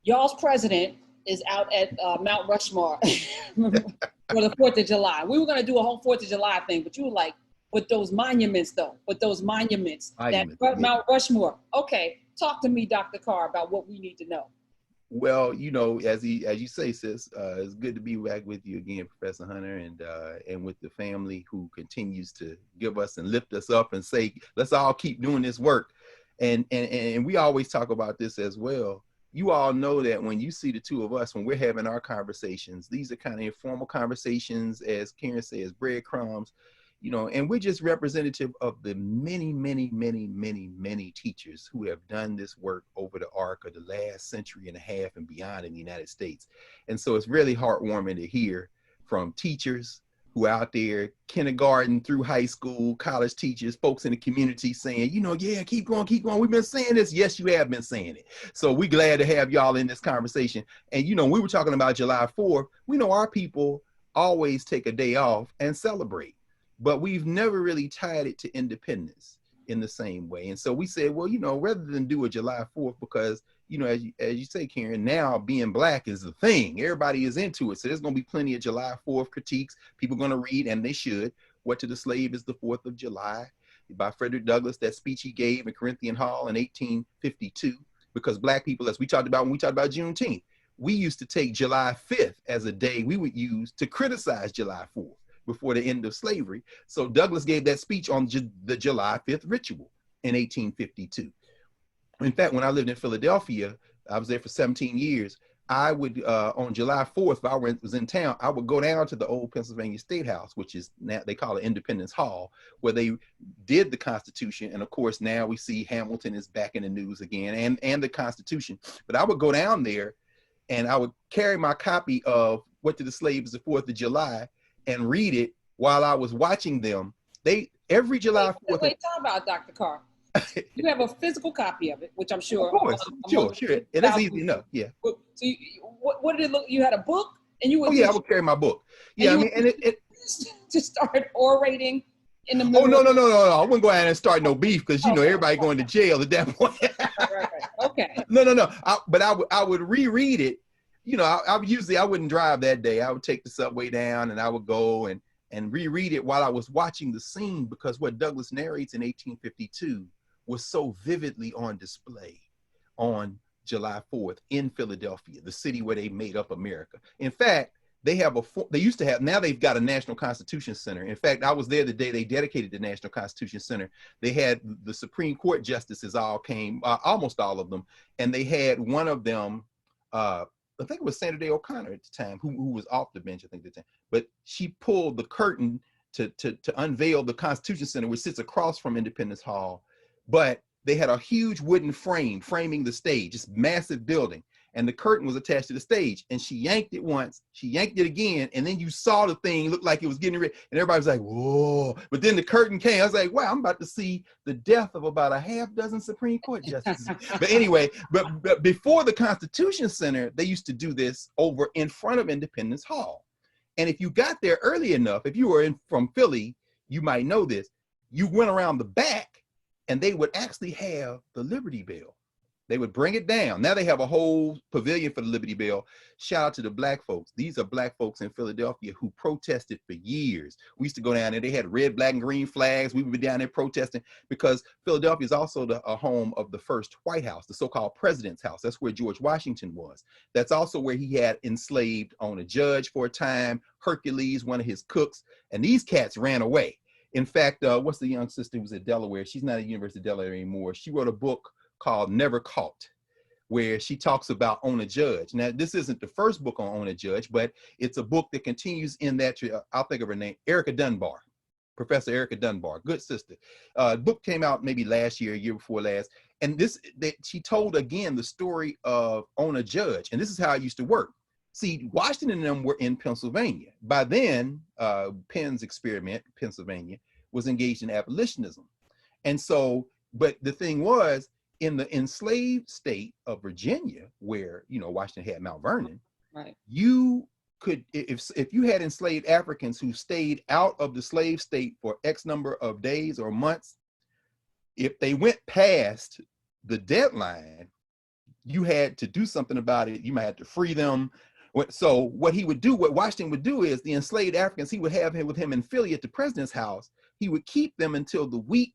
Y'all's president is out at Mount Rushmore for the 4th of July. We were going to do a whole 4th of July thing, but you were like, with those monuments though, that Mount Rushmore. Okay, talk to me, Dr. Carr, about what we need to know. Well, you know, as you say, sis, it's good to be back with you again, Professor Hunter, and with the family who continues to give us and lift us up and say, let's all keep doing this work. And we always talk about this as well. You all know that when you see the two of us, when we're having our conversations, these are kind of informal conversations, as Karen says, breadcrumbs, you know, and we're just representative of the many, many, many, many, many teachers who have done this work over the arc of the last century and a half and beyond in the United States. And so it's really heartwarming to hear from teachers who out there, kindergarten through high school, college teachers, folks in the community saying, you know, yeah, keep going, keep going. We've been saying this. Yes, you have been saying it. So we're glad to have y'all in this conversation. And, you know, we were talking about July 4th. We know our people always take a day off and celebrate, but we've never really tied it to independence in the same way. And so we said, well, you know, rather than do a July 4th, because, you know, as you say, Karen, now being Black is the thing. Everybody is into it. So there's going to be plenty of July 4th critiques. People are going to read, and they should, What to the Slave is the 4th of July by Frederick Douglass, that speech he gave in Corinthian Hall in 1852. Because Black people, as we talked about when we talked about Juneteenth, we used to take July 5th as a day we would use to criticize July 4th before the end of slavery. So Douglass gave that speech on the July 5th ritual in 1852. In fact, when I lived in Philadelphia, I was there for 17 years. I would, on July 4th, if I was in town, I would go down to the old Pennsylvania State House, which is now, they call it Independence Hall, where they did the Constitution. And of course, now we see Hamilton is back in the news again, and the Constitution. But I would go down there and I would carry my copy of What to the Slave is the 4th of July and read it while I was watching them. Every July 4th. Wait, talk about Dr. Carr. You have a physical copy of it, which I'm sure. Of course, sure. And that's easy enough, yeah. So what did it look? You had a book, and you would. Oh yeah, I would carry my book. Yeah, I mean, and it just started orating in the middle. Oh no! I wouldn't go out and start no beef because you know everybody going to jail at that point. Right. Okay. No. But I would reread it. You know, I wouldn't drive that day. I would take the subway down, and I would go and reread it while I was watching the scene, because what Douglass narrates in 1852 was so vividly on display on July 4th in Philadelphia, the city where they made up America. In fact, they used to have, now they've got a National Constitution Center. In fact, I was there the day they dedicated the National Constitution Center. They had the Supreme Court justices all came, almost all of them, and they had one of them, I think it was Sandra Day O'Connor at the time, who was off the bench, I think, at the time. But she pulled the curtain to unveil the Constitution Center, which sits across from Independence Hall. But they had a huge wooden frame framing the stage, this massive building. And the curtain was attached to the stage. And she yanked it once, she yanked it again, and then you saw the thing look like it was getting ready. And everybody was like, whoa. But then the curtain came. I was like, wow, I'm about to see the death of about a half dozen Supreme Court justices. But anyway, but before the Constitution Center, they used to do this over in front of Independence Hall. And if you got there early enough, if you were from Philly, you might know this, you went around the back and they would actually have the Liberty Bell. They would bring it down. Now they have a whole pavilion for the Liberty Bell. Shout out to the Black folks. These are Black folks in Philadelphia who protested for years. We used to go down there. They had red, black, and green flags. We would be down there protesting because Philadelphia is also a home of the first White House, the so-called President's House. That's where George Washington was. That's also where he had enslaved on a judge for a time, Hercules, one of his cooks, and these cats ran away. In fact, what's the young sister who was at Delaware? She's not at University of Delaware anymore. She wrote a book called Never Caught, where she talks about On a Judge. Now, this isn't the first book on a Judge, but it's a book that continues in that, I'll think of her name, Erica Dunbar, Professor Erica Dunbar, good sister. Book came out maybe last year, year before last. And she told again the story of On a Judge. And this is how it used to work. See, Washington and them were in Pennsylvania. By then, Penn's experiment, Pennsylvania, was engaged in abolitionism. And so, but the thing was, in the enslaved state of Virginia, where, you know, Washington had Mount Vernon, right, you could, if you had enslaved Africans who stayed out of the slave state for X number of days or months, if they went past the deadline, you had to do something about it. You might have to free them. So what he would do, what Washington would do is the enslaved Africans, he would have him with him in Philly at the president's house. He would keep them until the week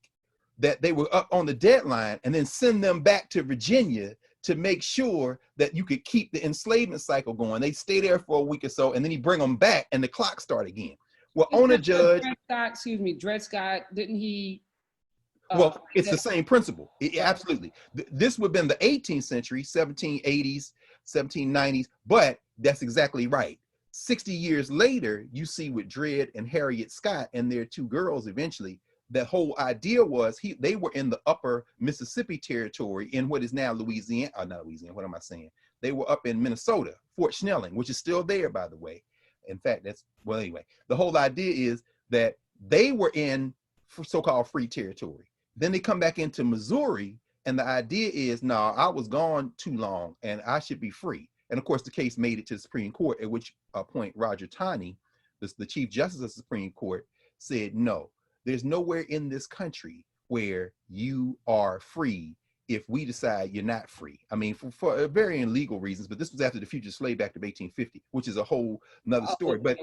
that they were up on the deadline, and then send them back to Virginia to make sure that you could keep the enslavement cycle going. They stay there for a week or so, and then he bring them back, and the clock start again. Well, on a judge, Dred Scott, didn't he? Well, it's the same principle. Absolutely. This would have been the 18th century, 1780s, 1790s, but that's exactly right. 60 years later, you see with Dred and Harriet Scott and their two girls eventually, the whole idea was they were in the upper Mississippi territory in what is now Louisiana, not Louisiana, what am I saying? They were up in Minnesota, Fort Snelling, which is still there, by the way. In fact, well, anyway, the whole idea is that they were in so-called free territory. Then they come back into Missouri, and the idea is, no, I was gone too long, and I should be free. And of course, the case made it to the Supreme Court, at which point Roger Taney, the Chief Justice of the Supreme Court, said, no, there's nowhere in this country where you are free if we decide you're not free. I mean, for varying legal reasons, but this was after the Fugitive Slave Act of 1850, which is a whole nother story. But,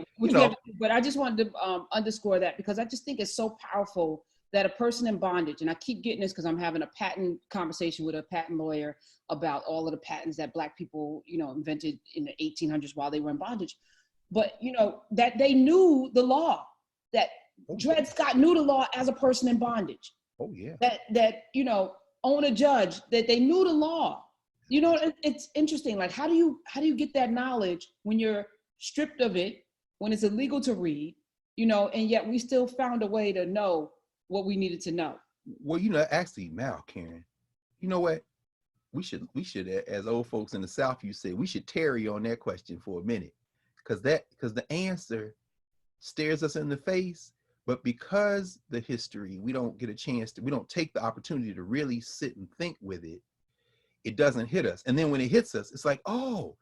but I just wanted to underscore that, because I just think it's so powerful that a person in bondage, and I keep getting this because I'm having a patent conversation with a patent lawyer about all of the patents that Black people, invented in the 1800s while they were in bondage. But, that they knew the law, that Dred Scott knew the law as a person in bondage. Oh, yeah. That on a judge, that they knew the law. It's interesting. Like, how do you get that knowledge when you're stripped of it, when it's illegal to read, and yet we still found a way to know what we needed to know? Well, actually now, Karen, you know what? We should, as old folks in the South, you say, we should tarry on that question for a minute, because the answer stares us in the face, but because the history, we don't get a chance to, we don't take the opportunity to really sit and think with it, it doesn't hit us. And then when it hits us, it's like, oh,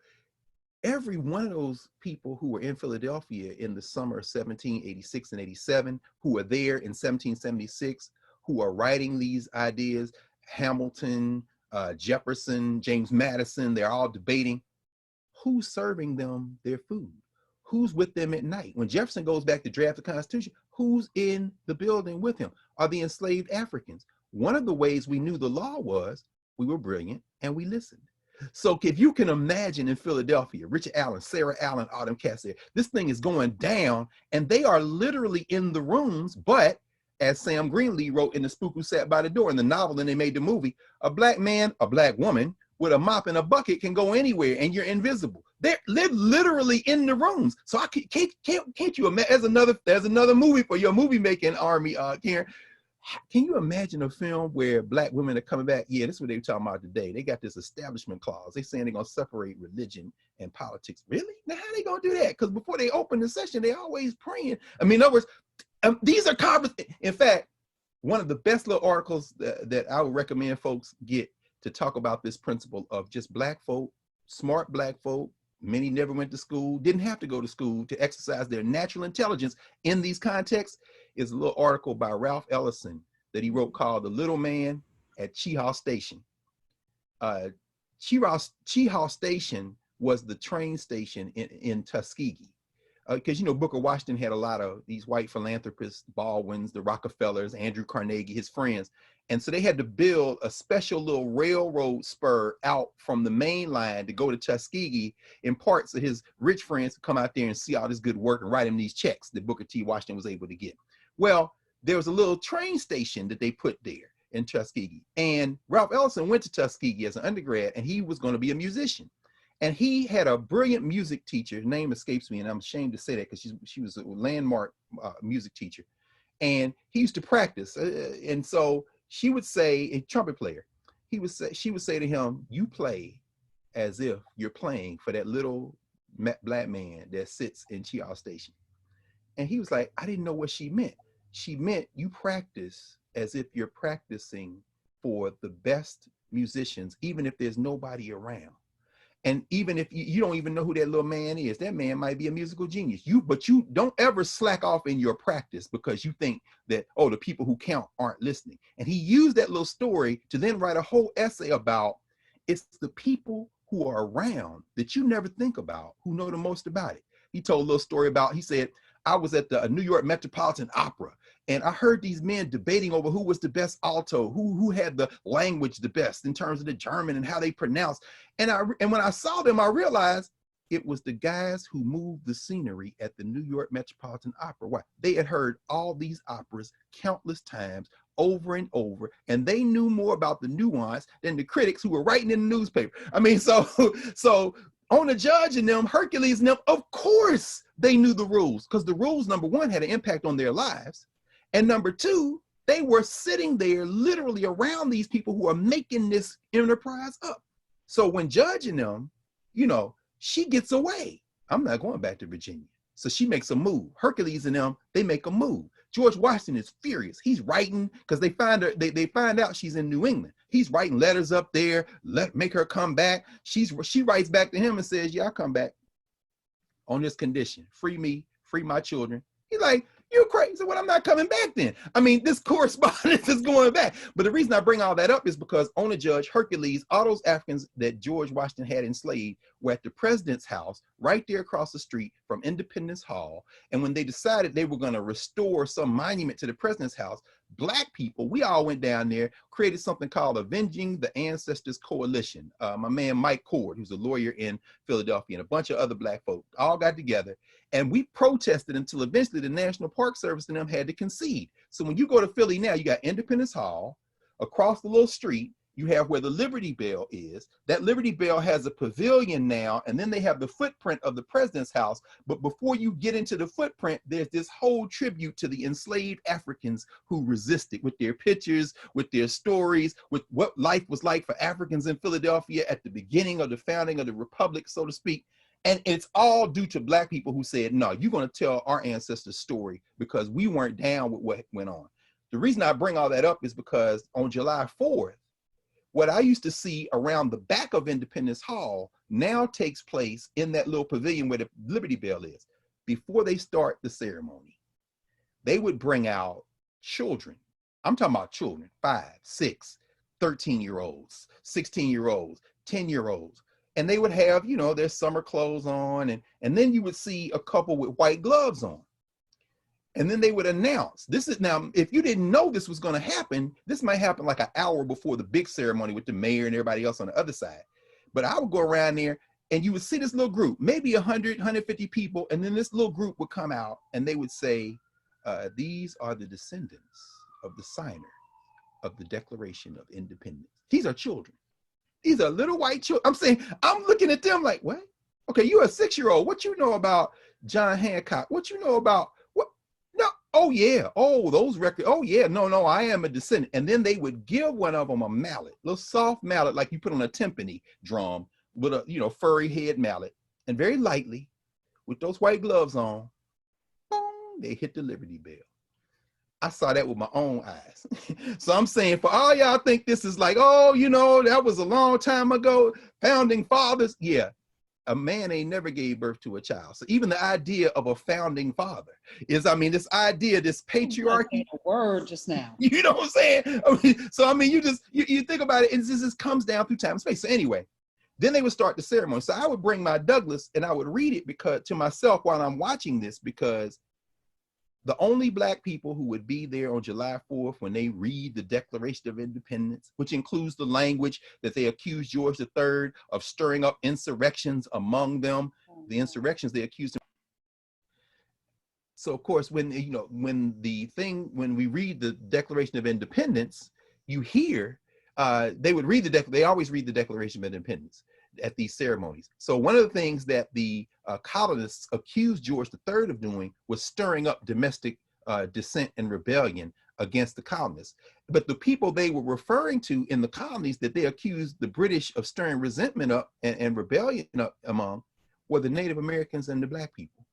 every one of those people who were in Philadelphia in the summer of 1786 and 87, who were there in 1776, who are writing these ideas, Hamilton, Jefferson, James Madison, they're all debating who's serving them their food, who's with them at night. When Jefferson goes back to draft the Constitution, who's in the building with him? Are the enslaved Africans? One of the ways we knew the law was we were brilliant and we listened. So if you can imagine in Philadelphia, Richard Allen, Sarah Allen, all them cats there, this thing is going down and they are literally in the rooms. But as Sam Greenlee wrote in The Spook Who Sat by the Door in the novel, and they made the movie, a Black man, a Black woman with a mop and a bucket can go anywhere and you're invisible. They're literally in the rooms. So I can't you imagine? There's another movie for your movie making army, Karen. Can you imagine a film where Black women are coming back? Yeah, this is what they were talking about today. They got this establishment clause. They're saying they're going to separate religion and politics. Really? Now, how are they going to do that? Because before they open the session, they always praying. I mean, in other words, these are conversations. In fact, one of the best little articles that I would recommend folks get to talk about this principle of just Black folk, smart Black folk, many never went to school, didn't have to go to school to exercise their natural intelligence in these contexts, is a little article by Ralph Ellison that he wrote called The Little Man at Chehaw Station. Chehaw Station was the train station in Tuskegee. Because, Booker Washington had a lot of these white philanthropists, Baldwins, the Rockefellers, Andrew Carnegie, his friends. And so they had to build a special little railroad spur out from the main line to go to Tuskegee, in part so his rich friends could come out there and see all this good work and write him these checks that Booker T. Washington was able to get. Well, there was a little train station that they put there in Tuskegee. And Ralph Ellison went to Tuskegee as an undergrad, and he was going to be a musician. And he had a brilliant music teacher, her name escapes me, and I'm ashamed to say that because she was a landmark music teacher. And he used to practice. And so she would say, a trumpet player, she would say to him, you play as if you're playing for that little Black man that sits in Chehaw Station. And he was like, I didn't know what she meant. She meant you practice as if you're practicing for the best musicians, even if there's nobody around. And even if you don't even know who that little man is, that man might be a musical genius. But you don't ever slack off in your practice because you think that, oh, the people who count aren't listening. And he used that little story to then write a whole essay about it's the people who are around that you never think about who know the most about it. He told a little story about, he said, I was at the New York Metropolitan Opera, and I heard these men debating over who was the best alto, who had the language the best in terms of the German and how they pronounce. And when I saw them, I realized it was the guys who moved the scenery at the New York Metropolitan Opera. Why? They had heard all these operas countless times, over and over, and they knew more about the nuance than the critics who were writing in the newspaper. I mean, so on the judge and them, Hercules and them, of course they knew the rules, because the rules, number one, had an impact on their lives, and number two, they were sitting there literally around these people who are making this enterprise up. So when Judge and them, you know, she gets away. I'm not going back to Virginia. So she makes a move. Hercules and them, they make a move. George Washington is furious. He's writing, because they find out she's in New England. He's writing letters up there, make her come back. She writes back to him and says, yeah, I'll come back on this condition. Free me, free my children. He's like, you're crazy. Well, I'm not coming back then. I mean, this correspondence is going back. But the reason I bring all that up is because on the judge, Hercules, all those Africans that George Washington had enslaved were at the president's house right there across the street from Independence Hall. And when they decided they were going to restore some monument to the president's house, Black people, we all went down there, created something called Avenging the Ancestors Coalition. My man Mike Cord, who's a lawyer in Philadelphia, and a bunch of other Black folk all got together, and we protested until eventually the National Park Service and them had to concede. So when you go to Philly now, you got Independence Hall. Across the little street, you have where the Liberty Bell is. That Liberty Bell has a pavilion now, and then they have the footprint of the president's house. But before you get into the footprint, there's this whole tribute to the enslaved Africans who resisted, with their pictures, with their stories, with what life was like for Africans in Philadelphia at the beginning of the founding of the Republic, so to speak. And it's all due to Black people who said, no, you're going to tell our ancestors' story because we weren't down with what went on. The reason I bring all that up is because on July 4th, what I used to see around the back of Independence Hall now takes place in that little pavilion where the Liberty Bell is. Before they start the ceremony, they would bring out children. I'm talking about children, 5, 6, 13-year-olds, 16-year-olds, 10-year-olds. And they would have, you know, their summer clothes on, and then you would see a couple with white gloves on. And then they would announce, this is now, if you didn't know this was going to happen, this might happen like an hour before the big ceremony with the mayor and everybody else on the other side. But I would go around there and you would see this little group, maybe 100, 150 people. And then this little group would come out and they would say, these are the descendants of the signer of the Declaration of Independence. These are children. These are little white children. I'm saying, I'm looking at them like, what? Okay, you're a 6-year-old. What you know about John Hancock? What you know about what? No, oh yeah, oh, those records. Oh yeah, no, I am a descendant. And then they would give one of them a mallet, little soft mallet like you put on a timpani drum with a, you know, furry head mallet. And very lightly, with those white gloves on, boom, they hit the Liberty Bell. I saw that with my own eyes. So I'm saying, for all y'all think this is like, oh, you know, that was a long time ago, founding fathers. Yeah, a man ain't never gave birth to a child. So even the idea of a founding father is, I mean, this idea, this patriarchy. A word just now. You know what I'm saying? I mean, so, I mean, you think about it, and this just comes down through time and space. So anyway, then they would start the ceremony. So I would bring my Douglas and I would read it because to myself while I'm watching this, because the only Black people who would be there on July 4th when they read the Declaration of Independence, which includes the language that they accused George III of stirring up insurrections among them, the insurrections they accused him. So of course, when we read the Declaration of Independence, you hear, they always read the Declaration of Independence at these ceremonies. So one of the things that the colonists accused George III of doing was stirring up domestic dissent and rebellion against the colonists. But the people they were referring to in the colonies that they accused the British of stirring resentment up and rebellion up among were the Native Americans and the Black people.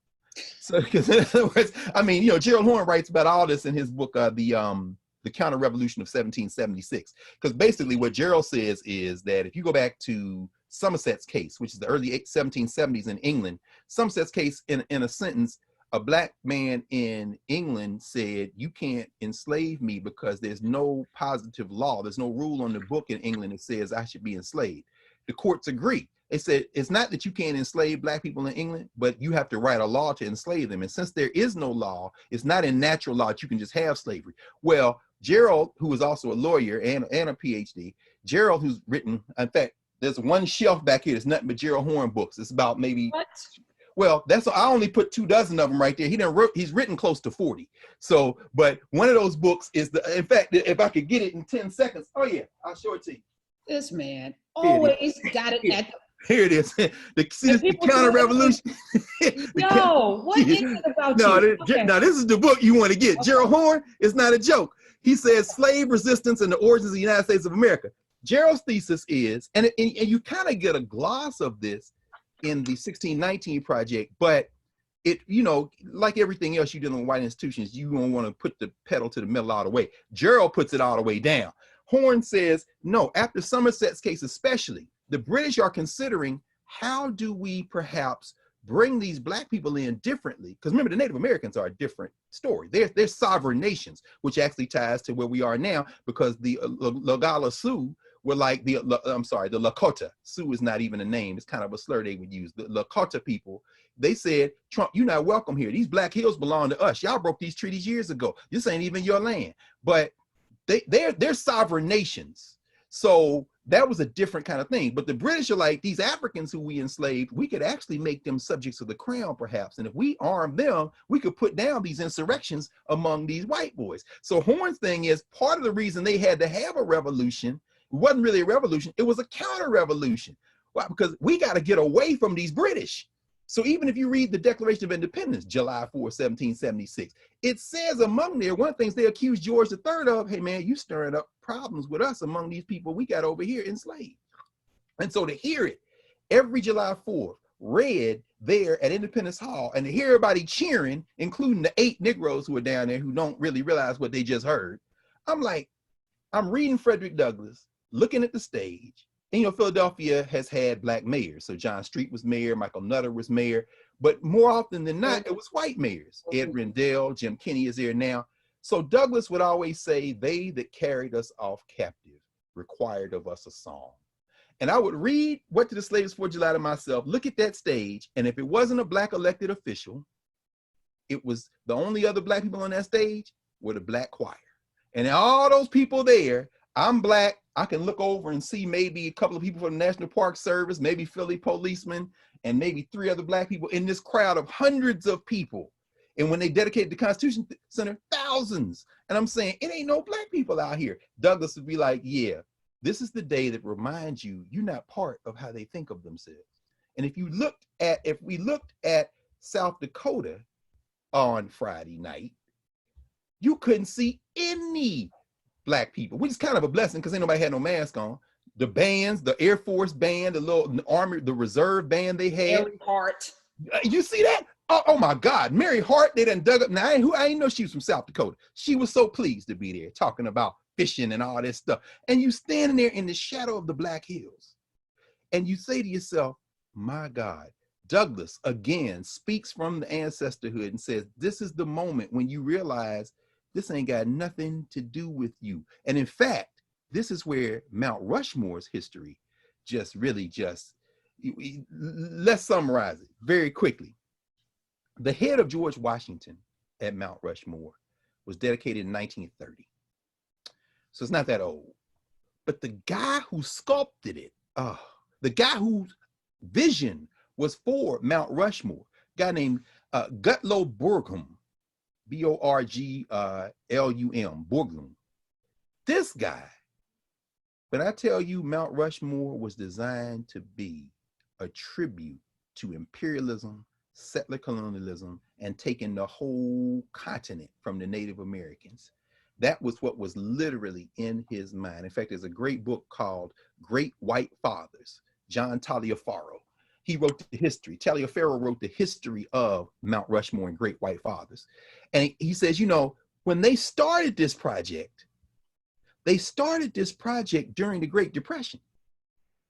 So, because in other words, I mean, you know, Gerald Horne writes about all this in his book, the Counter-Revolution of 1776. Because basically what Gerald says is that if you go back to Somerset's case, which is the early 1770s in England, Somerset's case, in a sentence, a Black man in England said, you can't enslave me because there's no positive law. There's no rule on the book in England that says I should be enslaved. the courts agree. They said it's not that you can't enslave black people in England, but you have to write a law to enslave them. And since there is no law, it's not in natural law that you can just have slavery. Well, Gerald, who is also a lawyer and a PhD, Gerald, who's written, in fact, there's one shelf back here. It's nothing but Gerald Horne books. It's about maybe, what? Well, I only put 24 of them right there. He's written close to 40. So, but one of those books is in fact, if I could get it in 10 seconds. Oh yeah, I'll show it to you. This man always got it at the. Here it is. The counter-revolution. What is it about you? Now, this is the book you want to get. Okay. Gerald Horne is not a joke. He says slave resistance and the origins of the United States of America. Gerald's thesis is, and you kind of get a gloss of this in the 1619 project, but it, like everything else you do in white institutions, you don't want to put the pedal to the metal all the way. Gerald puts it all the way down. Horne says, no, after Somerset's case especially, the British are considering how do we perhaps bring these black people in differently? Because remember, the Native Americans are a different story. They're sovereign nations, which actually ties to where we are now, because the Lagala Sioux were like the Lakota. Sioux is not even a name. It's kind of a slur they would use. The Lakota people, they said, Trump, you're not welcome here. These black hills belong to us. Y'all broke these treaties years ago. This ain't even your land. But they're sovereign nations. So that was a different kind of thing. But the British are like, these Africans who we enslaved, we could actually make them subjects of the crown, perhaps. And if we arm them, we could put down these insurrections among these white boys. So Horne's thing is, part of the reason they had to have a revolution, it wasn't really a revolution, it was a counter-revolution. Why? Because we got to get away from these British. So even if you read the Declaration of Independence, July 4, 1776, it says among there, one of the things they accused George III of, hey man, you stirring up problems with us among these people we got over here enslaved. And so to hear it every July 4th read there at Independence Hall, and to hear everybody cheering, including the 8 Negroes who are down there who don't really realize what they just heard, I'm like, I'm reading Frederick Douglass, looking at the stage. And Philadelphia has had black mayors. So John Street was mayor, Michael Nutter was mayor, but more often than not, it was white mayors. Ed Rendell, Jim Kenney is there now. So Douglass would always say, they that carried us off captive required of us a song. And I would read What Did the Slaves for July to myself, look at that stage, and if it wasn't a black elected official, it was the only other black people on that stage were the black choir. And all those people there, I'm black, I can look over and see maybe a couple of people from the National Park Service, maybe Philly policemen, and maybe 3 other black people in this crowd of hundreds of people. And when they dedicated the Constitution Center, thousands. And I'm saying, it ain't no black people out here. Douglass would be like, yeah, this is the day that reminds you, you're not part of how they think of themselves. And if we looked at South Dakota on Friday night, you couldn't see any black people, which is kind of a blessing because ain't nobody had no mask on. The bands, the Air Force band, the little army, the reserve band they had. Mary Hart. You see that? Oh my God, Mary Hart, they done dug up. Now, I didn't know she was from South Dakota. She was so pleased to be there talking about fishing and all this stuff. And you standing there in the shadow of the Black Hills. And you say to yourself, my God, Douglass again speaks from the ancestorhood and says, this is the moment when you realize this ain't got nothing to do with you. And in fact, this is where Mount Rushmore's history let's summarize it very quickly. The head of George Washington at Mount Rushmore was dedicated in 1930. So it's not that old. But the guy who sculpted it, the guy whose vision was for Mount Rushmore, a guy named Gottlob Borglum, B-O-R-G-L-U-M, Borglum. This guy, when I tell you Mount Rushmore was designed to be a tribute to imperialism, settler colonialism, and taking the whole continent from the Native Americans. That was what was literally in his mind. In fact, there's a great book called Great White Fathers, John Taliaferro. He wrote the history. Taliaferro wrote the history of Mount Rushmore and Great White Fathers. And he says, when they started this project during the Great Depression.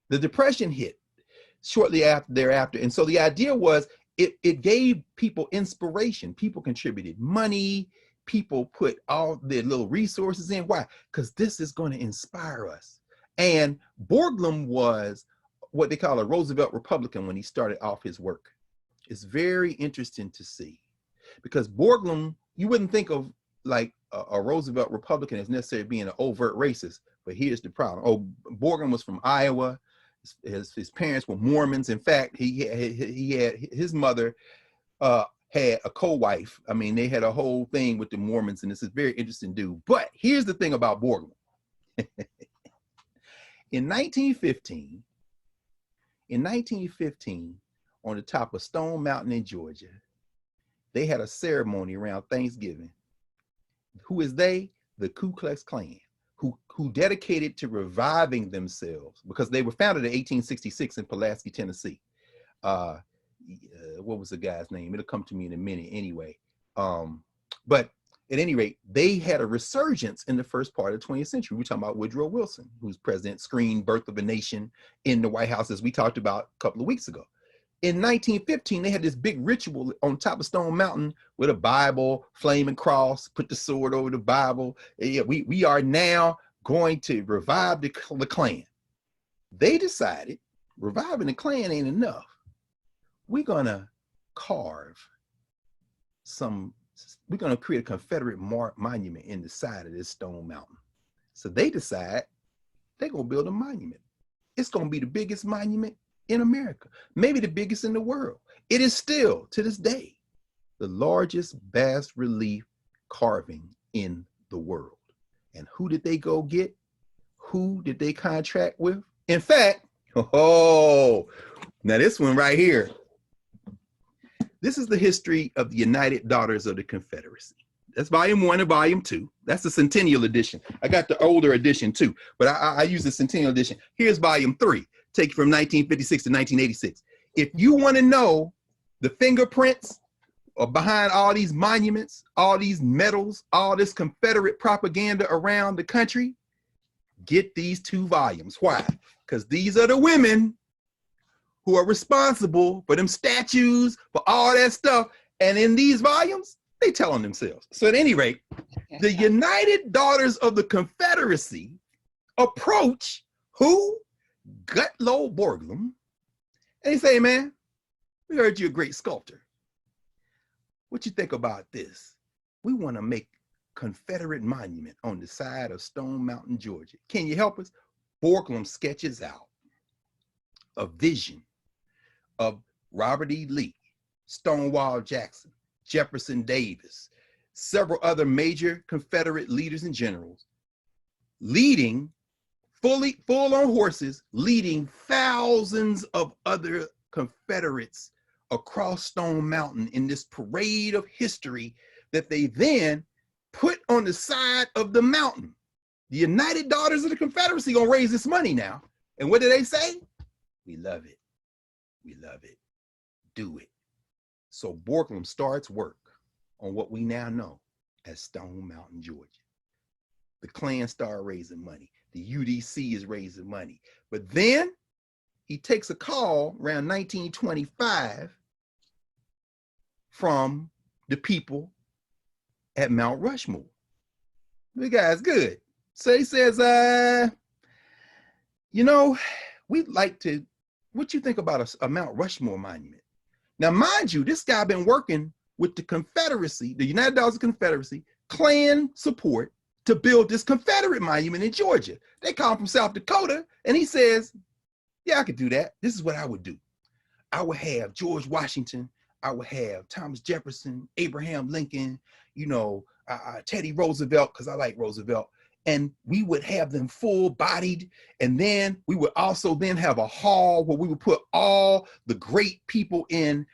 The Depression hit shortly thereafter. And so the idea was it gave people inspiration. People contributed money. People put all their little resources in. Why? Because this is going to inspire us. And Borglum was what they call a Roosevelt Republican when he started off his work. It's very interesting to see, because Borglum, you wouldn't think of like a Roosevelt Republican as necessarily being an overt racist, but here's the problem. Oh, Borglum was from Iowa. His parents were Mormons. In fact, he had his mother had a co-wife. I mean, they had a whole thing with the Mormons, and this is a very interesting dude. But here's the thing about Borglum. In 1915, on the top of Stone Mountain in Georgia, they had a ceremony around Thanksgiving. Who is they? The Ku Klux Klan, who dedicated to reviving themselves, because they were founded in 1866 in Pulaski, Tennessee. What was the guy's name? It'll come to me in a minute anyway. But at any rate, they had a resurgence in the first part of the 20th century. We're talking about Woodrow Wilson, whose president screened Birth of a Nation in the White House, as we talked about a couple of weeks ago. In 1915, they had this big ritual on top of Stone Mountain with a Bible, flaming cross, put the sword over the Bible. Yeah, we are now going to revive the Klan. They decided reviving the Klan ain't enough. We're gonna we're gonna create a Confederate monument in the side of this Stone Mountain. So they decide they're gonna build a monument. It's gonna be the biggest monument in America, maybe the biggest in the world. It is still, to this day, the largest bas relief carving in the world. And who did they go get? Who did they contract with? In fact, now this one right here. This is the history of the United Daughters of the Confederacy. That's volume 1 and volume 2. That's the Centennial edition. I got the older edition too, but I use the Centennial edition. Here's volume 3. Take it from 1956 to 1986. If you want to know the fingerprints behind all these monuments, all these medals, all this Confederate propaganda around the country, get these 2 volumes. Why? Because these are the women who are responsible for them statues, for all that stuff. And in these volumes, they tell on themselves. So at any rate, the United Daughters of the Confederacy approach who? Gutlow Borglum, and they say, man, we heard you're a great sculptor. What you think about this? We want to make Confederate monument on the side of Stone Mountain, Georgia. Can you help us? Borglum sketches out a vision of Robert E. Lee, Stonewall Jackson, Jefferson Davis, several other major Confederate leaders and generals leading full on horses, leading thousands of other Confederates across Stone Mountain in this parade of history that they then put on the side of the mountain. The United Daughters of the Confederacy gonna raise this money now. And what do they say? We love it. We love it. Do it. So Borglum starts work on what we now know as Stone Mountain, Georgia. The Klan started raising money. The UDC is raising money. But then he takes a call around 1925 from the people at Mount Rushmore. The guy's good. So he says, we'd like to, what you think about a Mount Rushmore monument? Now, mind you, this guy been working with the Confederacy, the United Daughters of the Confederacy, Klan support, to build this Confederate monument in Georgia. They call him from South Dakota, and he says, yeah, I could do that. This is what I would do. I would have George Washington, I would have Thomas Jefferson, Abraham Lincoln, Teddy Roosevelt, because I like Roosevelt, and we would have them full-bodied, and then we would also then have a hall where we would put all the great people in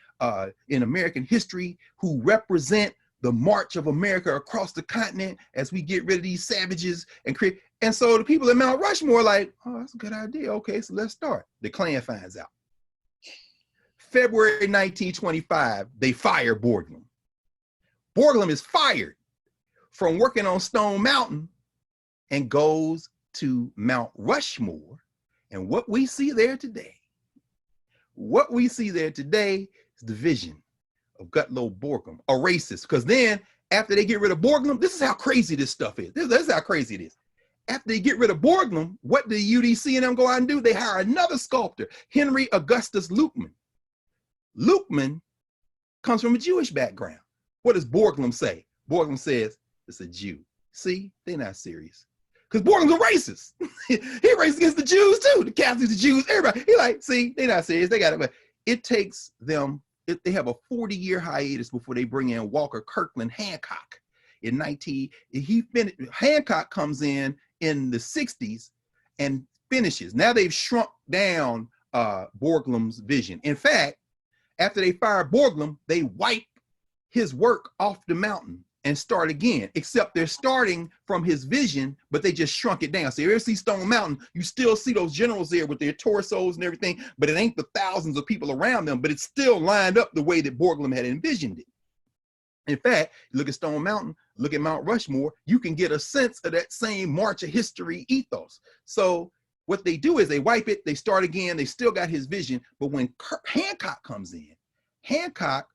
American history who represent the march of America across the continent as we get rid of these savages and create. And so the people at Mount Rushmore are like, oh, that's a good idea. Okay, so let's start. The Klan finds out. February 1925, they fire Borglum. Borglum is fired from working on Stone Mountain and goes to Mount Rushmore. And what we see there today is the vision of Gutlow Borglum, a racist. Because then after they get rid of Borglum, this is how crazy this stuff is. This is how crazy it is. after they get rid of Borglum, what do UDC and them go out and do? They hire another sculptor, Henry Augustus Lukeman. Lukeman comes from a Jewish background. What does Borglum say? Borglum says, it's a Jew. See, they're not serious. Because Borglum's a racist. He racist against the Jews too, the Catholics, the Jews, everybody. He like, see, they're not serious. They got it. But it takes them, they have a 40-year hiatus before they bring in Walker Kirkland Hancock. Hancock comes in the 60s and finishes. Now they've shrunk down Borglum's vision. In fact, after they fire Borglum, they wipe his work off the mountain and start again, except they're starting from his vision, but they just shrunk it down. So you ever see Stone Mountain, you still see those generals there with their torsos and everything, but it ain't the thousands of people around them, but it's still lined up the way that Borglum had envisioned it. In fact, look at Stone Mountain, look at Mount Rushmore, you can get a sense of that same March of History ethos. So what they do is they wipe it, they start again, they still got his vision, but when Hancock comes in, Hancock,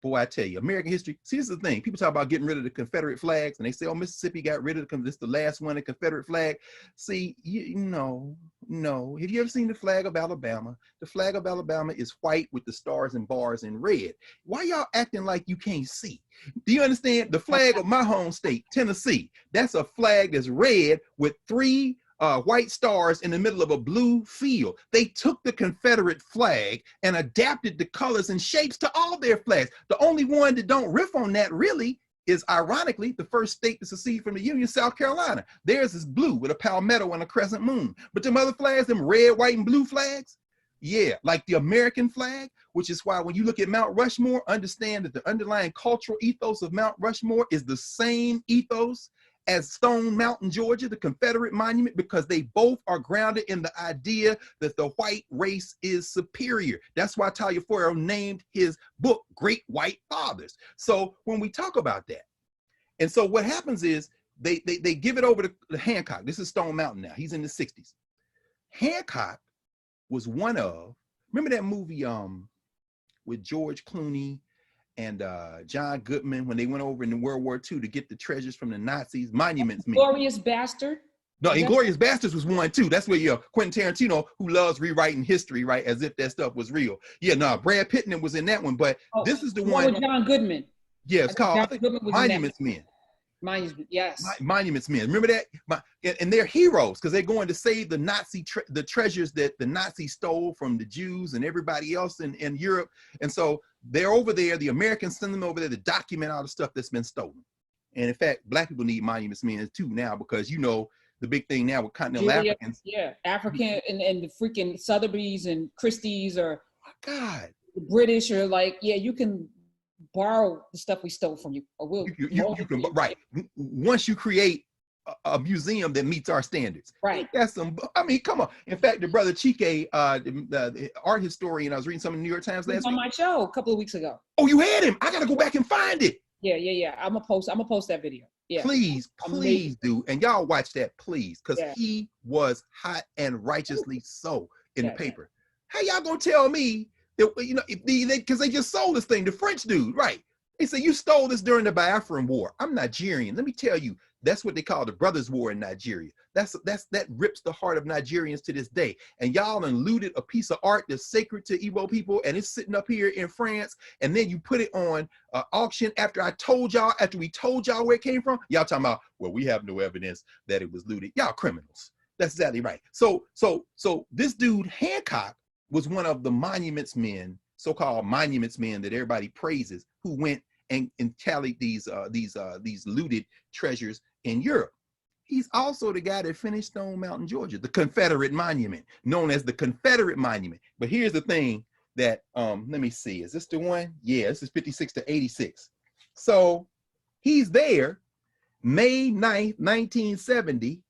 boy, I tell you, American history, see, this is the thing. People talk about getting rid of the Confederate flags, and they say, oh, Mississippi got rid of this is the last one, the Confederate flag. See, no. Have you ever seen the flag of Alabama? The flag of Alabama is white with the stars and bars in red. Why y'all acting like you can't see? Do you understand? The flag of my home state, Tennessee, that's a flag that's red with 3 white stars in the middle of a blue field. They took the Confederate flag and adapted the colors and shapes to all their flags. The only one that don't riff on that really is, ironically, the first state to secede from the Union, South Carolina. Theirs is blue with a palmetto and a crescent moon. But them other flags, them red, white, and blue flags, yeah, like the American flag, which is why when you look at Mount Rushmore, understand that the underlying cultural ethos of Mount Rushmore is the same ethos as Stone Mountain, Georgia, the Confederate monument, because they both are grounded in the idea that the white race is superior. That's why Taliaferro named his book Great White Fathers. So when we talk about that, and so what happens is they give it over to Hancock. This is Stone Mountain now. He's in the 60s. Hancock was one of, remember that movie with George Clooney and John Goodman, when they went over in World War II to get the treasures from the Nazis, Monuments Men. Glorious Bastard? No, Inglourious Basterds was one too. That's where Quentin Tarantino, who loves rewriting history, right, as if that stuff was real. Yeah, no, Brad Pitt was in that one, but this is the one with John Goodman. Yeah, it's called Monuments Men. Yes. Monuments Men. Remember that? And they're heroes because they're going to save the treasures that the Nazis stole from the Jews and everybody else in Europe. And so they're over there. The Americans send them over there to document all the stuff that's been stolen. And in fact, Black people need Monuments Men too now, because the big thing now with continental Africans. Yeah, African and the freaking Sotheby's and Christie's or God, the British are like, yeah, you can borrow the stuff we stole from you, or we'll you can, right, once you create a museum that meets our standards, right? That's come on. In fact, the brother Chike, the art historian, I was reading some in the New York Times last week on my show a couple of weeks ago. Oh, you had him? I gotta go back and find it. Yeah. I'm gonna post that video. Yeah, please do, and y'all watch that, please, because he was hot and righteously so in the paper. How y'all gonna tell me that, because they just sold this thing, the French dude, right? They say you stole this during the Biafran War. I'm Nigerian. Let me tell you, that's what they call the Brothers' War in Nigeria. That rips the heart of Nigerians to this day. And y'all done looted a piece of art that's sacred to Igbo people, and it's sitting up here in France, and then you put it on auction after we told y'all where it came from. Y'all talking about, well, we have no evidence that it was looted. Y'all criminals. That's exactly right. So this dude Hancock was one of the monuments men, so-called monuments men that everybody praises, who went and tallied these looted treasures in Europe. He's also the guy that finished Stone Mountain, Georgia, the Confederate monument, known as the Confederate Monument. But here's the thing that, let me see, is this the one? Yeah, this is 56 to 86. So he's there, May 9th, 1970,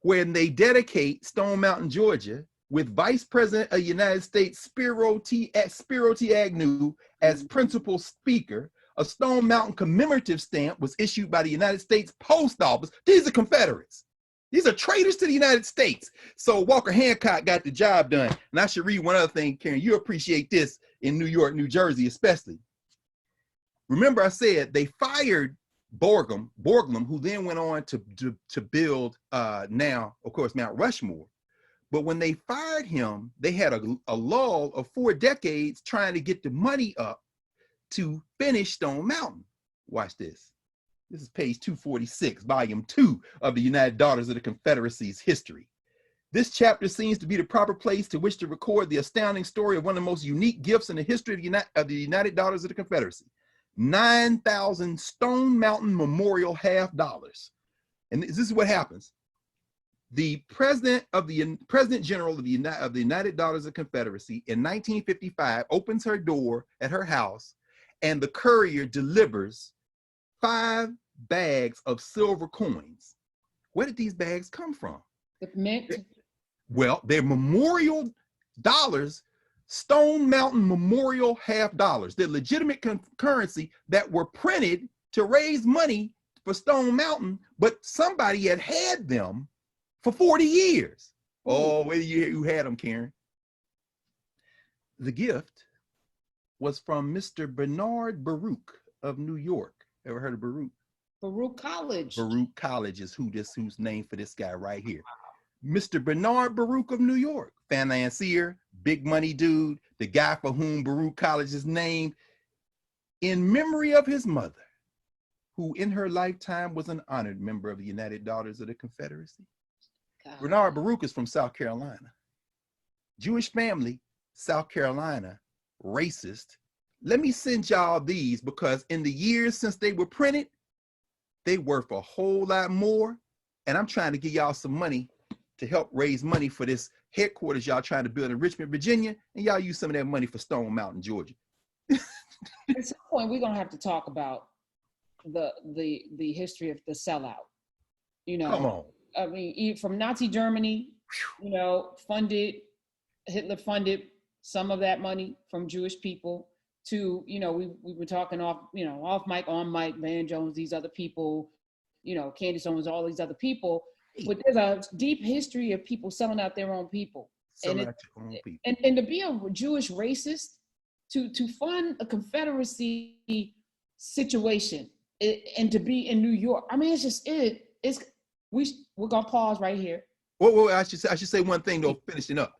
when they dedicate Stone Mountain, Georgia, with Vice President of the United States, Spiro T. Agnew, as principal speaker. A Stone Mountain commemorative stamp was issued by the United States Post Office. These are Confederates. These are traitors to the United States. So Walker Hancock got the job done. And I should read one other thing, Karen. You appreciate this in New York, New Jersey, especially. Remember I said they fired Borglum, who then went on to build now, of course, Mount Rushmore. But when they fired him, they had a lull of 4 decades trying to get the money up to finish Stone Mountain. Watch this. This is page 246, volume 2 of the United Daughters of the Confederacy's history. This chapter seems to be the proper place to which to record the astounding story of one of the most unique gifts in the history of the United Daughters of the Confederacy. 9,000 Stone Mountain Memorial $half. And this is what happens. The President General of the United Daughters of the Confederacy in 1955 opens her door at her house, and the courier delivers 5 bags of silver coins. Where did these bags come from? The mint. Well, they're memorial dollars, Stone Mountain Memorial $half. They're legitimate currency that were printed to raise money for Stone Mountain, but somebody had them for 40 years. Oh, where you had them, Karen? The gift was from Mr. Bernard Baruch of New York. Ever heard of Baruch? Baruch College. Baruch College is who's named for this guy right here. Mr. Bernard Baruch of New York, financier, big money dude, the guy for whom Baruch College is named, in memory of his mother, who in her lifetime was an honored member of the United Daughters of the Confederacy. God. Bernard Baruch is from South Carolina. Jewish family, South Carolina, racist. Let me send y'all these because in the years since they were printed, they worth a whole lot more. And I'm trying to get y'all some money to help raise money for this headquarters y'all trying to build in Richmond, Virginia, and y'all use some of that money for Stone Mountain, Georgia. At some point, we're gonna have to talk about the history of the sellout. You know, come on. I mean, from Nazi Germany, you know, Hitler funded some of that money from Jewish people to, you know, we were talking off mic, on mic, Van Jones, these other people, you know, Candace Owens, all these other people. But there's a deep history of people selling out their own people. And to be a Jewish racist, to fund a Confederacy situation and to be in New York, I mean, we're gonna pause right here. Well, I should say one thing though, finishing up.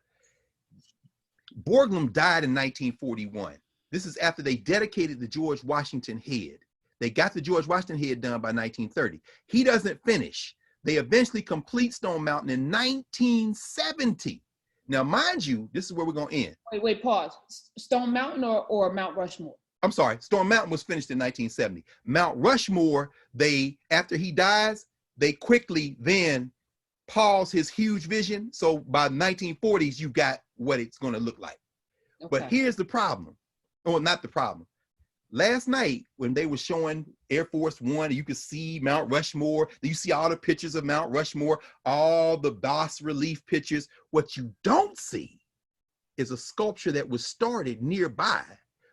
Borglum died in 1941. This is after they dedicated the George Washington head. They got the George Washington head done by 1930. He doesn't finish. They eventually complete Stone Mountain in 1970. Now, mind you, this is where we're going to end. Wait, pause. Stone Mountain or Mount Rushmore? I'm sorry. Stone Mountain was finished in 1970. Mount Rushmore, after he dies, they quickly then pause his huge vision. So by the 1940s, you got what it's going to look like. Okay. But here's the problem. Oh, not the problem. Last night, when they were showing Air Force One, you could see Mount Rushmore. You see all the pictures of Mount Rushmore, all the bas relief pictures. What you don't see is a sculpture that was started nearby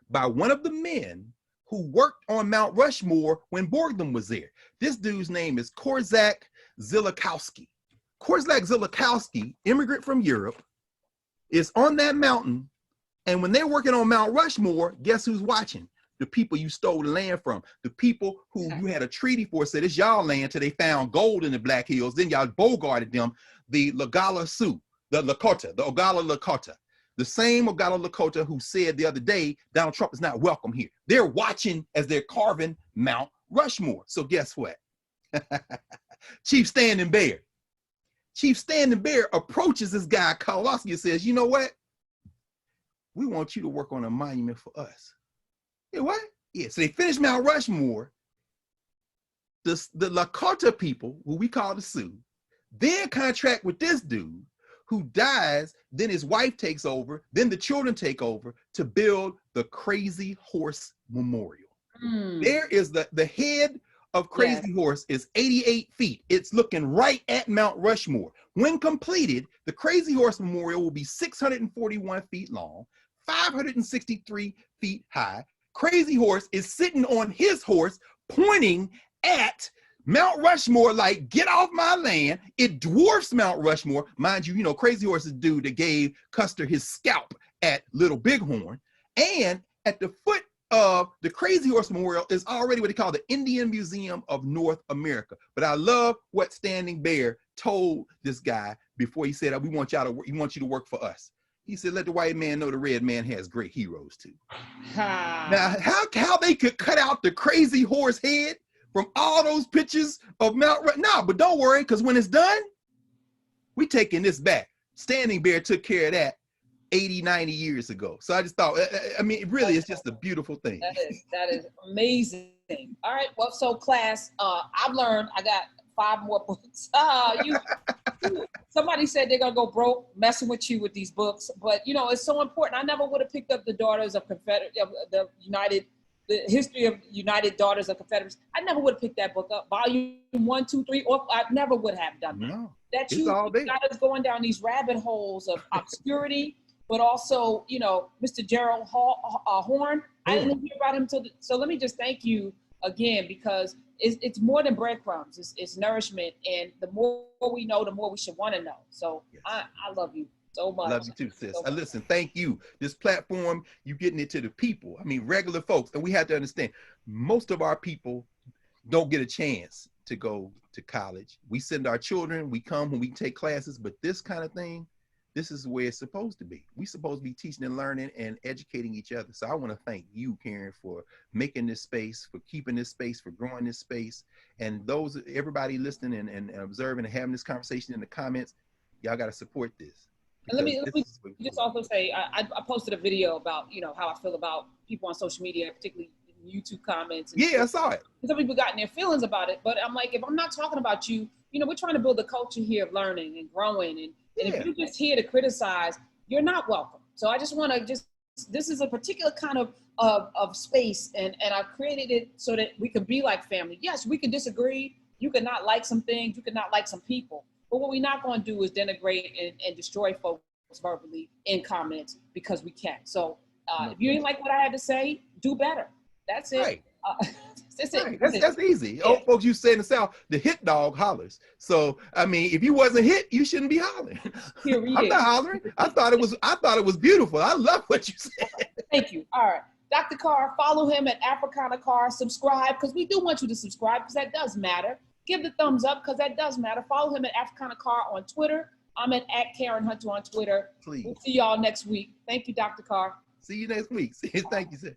by one of the men who worked on Mount Rushmore when Borglum was there. This dude's name is Korzak Zilakowski. Korzak Zilakowski, immigrant from Europe, is on that mountain. And when they're working on Mount Rushmore, guess who's watching? The people you stole the land from, the people who you had a treaty for, said it's y'all land till they found gold in the Black Hills. Then y'all bogarted them, the Ogallala Sioux, the Lakota, the Oglala Lakota. The same Oglala Lakota who said the other day, Donald Trump is not welcome here. They're watching as they're carving Mount Rushmore. So guess what? Chief Standing Bear. Chief Standing Bear approaches this guy, Kowalski, and says, you know what? We want you to work on a monument for us. Yeah, what? Yeah, so they finished Mount Rushmore. The Lakota people, who we call the Sioux, then contract with this dude who dies, then his wife takes over, then the children take over to build the Crazy Horse Memorial. There is the head of Crazy Horse is 88 feet. It's looking right at Mount Rushmore. When completed, the Crazy Horse Memorial will be 641 feet long, 563 feet high. Crazy Horse is sitting on his horse, pointing at Mount Rushmore like, get off my land. It dwarfs Mount Rushmore. Mind you, Crazy Horse is the dude that gave Custer his scalp at Little Bighorn. And at the foot of the Crazy Horse Memorial is already what they call the Indian Museum of North America. But I love what Standing Bear told this guy before he said, we want you to work for us. He said, let the white man know the red man has great heroes too. Now, how they could cut out the crazy horse head from all those pictures of Mount Rushmore. No, but don't worry, because when it's done, we taking this back. Standing Bear took care of that 80, 90 years ago. So I just thought, I mean, really, it's just a beautiful thing. That is amazing. All right, well, so class, I've learned, I got 5 more books. Somebody said they're gonna go broke messing with you with these books, but you know, it's so important. I never would have picked up the Daughters of the History of United Daughters of Confederacy. I never would have picked that book up. Volume 1, 2, 3, or I never would have done that. No, That you got us going down these rabbit holes of obscurity, but also, you know, Mr. Gerald Horn. I didn't hear about him so let me just thank you again, because it's more than breadcrumbs. It's nourishment, and the more we know, the more we should want to know. So yes. I love you so much. Love you too, sis. Listen, thank you. This platform, you getting it to the people. I mean, regular folks, and we have to understand, most of our people don't get a chance to go to college. We send our children, we come when we take classes, but this kind of thing, this is the way it's supposed to be. We're supposed to be teaching and learning and educating each other. So I want to thank you, Karen, for making this space, for keeping this space, for growing this space. And everybody listening and observing and having this conversation in the comments, y'all got to support this. And let me just also say, I posted a video about, you know, how I feel about people on social media, particularly YouTube comments. Yeah, I saw it. Some people got in their feelings about it, but I'm like, if I'm not talking about you, you know, we're trying to build a culture here of learning and growing, and if you're just here to criticize, you're not welcome. So I just want to this is a particular kind of space, and I've created it so that we can be like family. Yes, we can disagree. You can not like some things. You can not like some people. But what we're not going to do is denigrate and destroy folks verbally in comments, because we can. So if you ain't like what I had to say, do better. That's it. Right. That's right. it. That's easy. Yeah. Old folks, you say in the South, the hit dog hollers. So I mean, if you wasn't hit, you shouldn't be hollering. I'm not hollering. I thought it was beautiful. I love what you said. Thank you. All right. Dr. Carr, follow him at Africana Carr. Subscribe, because we do want you to subscribe, because that does matter. Give the thumbs up, because that does matter. Follow him at Africana Carr on Twitter. I'm at Karen Hunter on Twitter. Please. We'll see y'all next week. Thank you, Dr. Carr. See you next week. Thank you, sir.